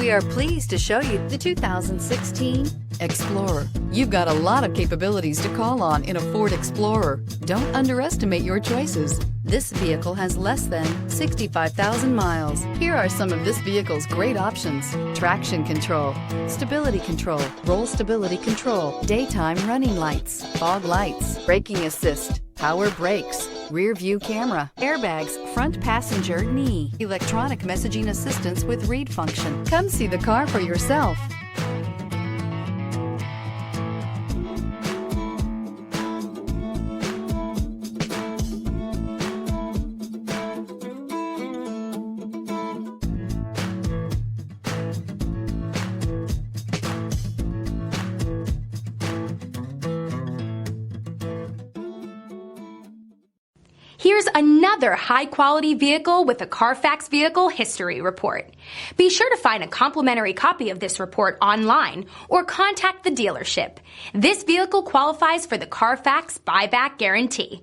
We are pleased to show you the 2016 Explorer. You've got a lot of capabilities to call on in a Ford Explorer. Don't underestimate your choices. This vehicle has less than 65,000 miles. Here are some of this vehicle's great options: traction control, stability control, roll stability control, daytime running lights, fog lights, braking assist, power brakes, rear view camera, airbags, front passenger knee, electronic messaging assistance with read function. Come see the car for yourself. Here's another high-quality vehicle with a Carfax Vehicle History Report. Be sure to find a complimentary copy of this report online or contact the dealership. This vehicle qualifies for the Carfax Buyback Guarantee.